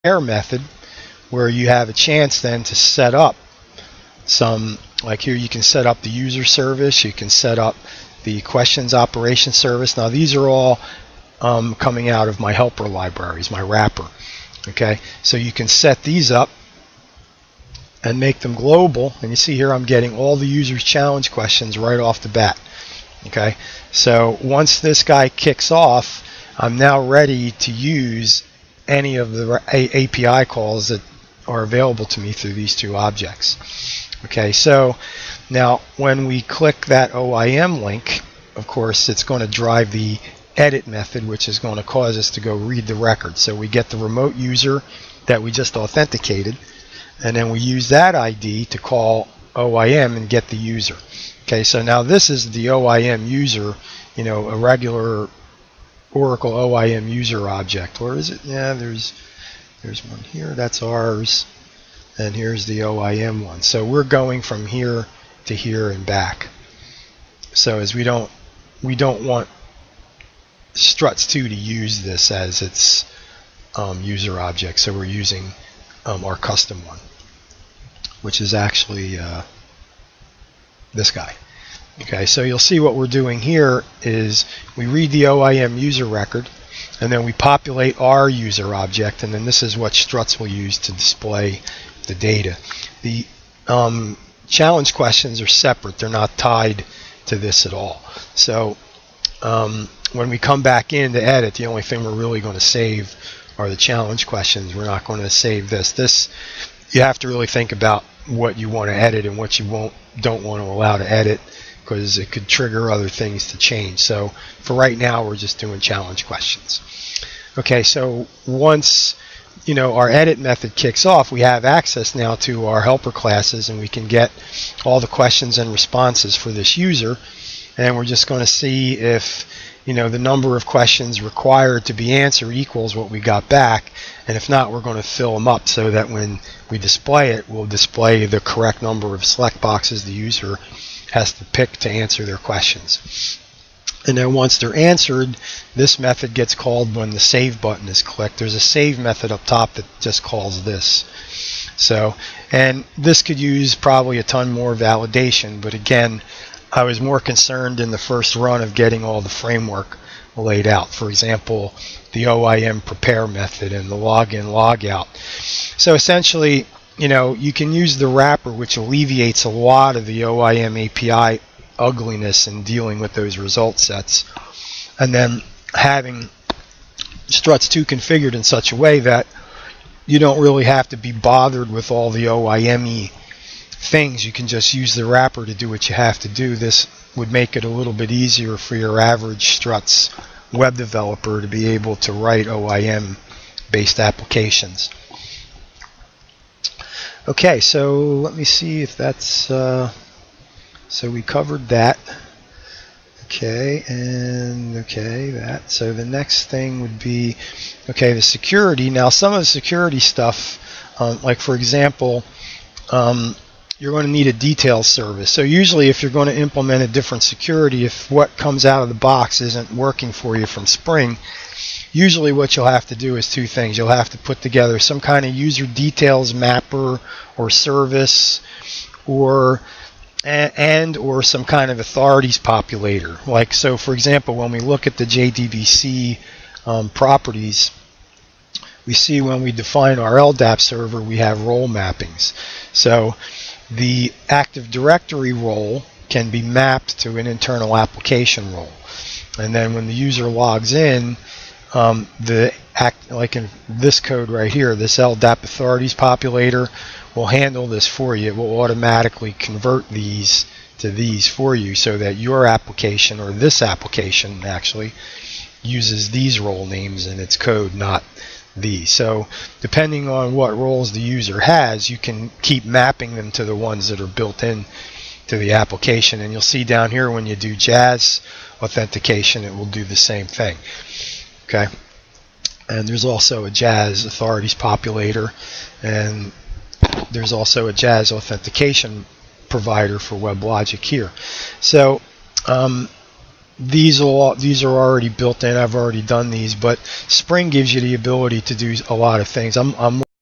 prepare method, where you have a chance then to set up some, like here you can set up the user service, you can set up the questions operation service. Now these are all coming out of my helper libraries, my wrapper. Okay, so you can set these up and make them global, and you see here I'm getting all the user's challenge questions right off the bat. Okay, so once this guy kicks off, I'm now ready to use any of the API calls that are available to me through these two objects. Okay, so now when we click that OIM link, of course it's going to drive the edit method, which is going to cause us to go read the record. So we get the remote user that we just authenticated, and then we use that ID to call OIM and get the user. Okay, so now this is the OIM user, you know, a regular Oracle OIM user object. Where is it? Yeah, there's one here. That's ours, and here's the OIM one. So we're going from here to here and back. So as we don't want Struts2 to use this as its user object, so we're using our custom one, which is actually this guy. Okay, so you'll see what we're doing here is we read the OIM user record, and then we populate our user object, and then this is what Struts will use to display the data. The challenge questions are separate. They're not tied to this at all. So when we come back in to edit, the only thing we're really going to save are the challenge questions. We're not going to save this. This, you have to really think about what you want to edit and what you don't want to allow to edit, because it could trigger other things to change. So for right now, we're just doing challenge questions. Okay, so once our edit method kicks off, we have access now to our helper classes, and we can get all the questions and responses for this user. And we're just going to see if the number of questions required to be answered equals what we got back, and if not, we're going to fill them up so that when we display it, we'll display the correct number of select boxes the user has to pick to answer their questions. And then once they're answered, this method gets called when the save button is clicked. There's a save method up top that just calls this. So, and this could use probably a ton more validation, but again, I was more concerned in the first run of getting all the framework laid out. For example, the OIM prepare method and the login logout. So essentially, you can use the wrapper, which alleviates a lot of the OIM API ugliness in dealing with those result sets, and then having Struts2 configured in such a way that you don't really have to be bothered with all the OIM-y things. You can just use the wrapper to do what you have to do. This would make it a little bit easier for your average Struts web developer to be able to write OIM-based applications. Okay, so let me see if that's, so we covered that. Okay, and okay, that. So the next thing would be, okay, the security. Now some of the security stuff, like for example, you're going to need a details service. So usually if you're going to implement a different security, if what comes out of the box isn't working for you from Spring, usually what you'll have to do is two things. You'll have to put together some kind of user details mapper or service, or some kind of authorities populator. Like, so for example, when we look at the JDBC properties, we see when we define our LDAP server, we have role mappings. So the Active Directory role can be mapped to an internal application role. And then when the user logs in, like in this code right here, this LDAP authorities populator will handle this for you. It will automatically convert these to these for you, so that your application, or this application actually, uses these role names in its code, not these. So depending on what roles the user has, you can keep mapping them to the ones that are built in to the application. And you'll see down here when you do Jazz authentication, it will do the same thing. Okay, and there's also a Jazz authorities populator, and there's also a Jazz authentication provider for WebLogic here. So these are already built in. I've already done these, but Spring gives you the ability to do a lot of things. I'm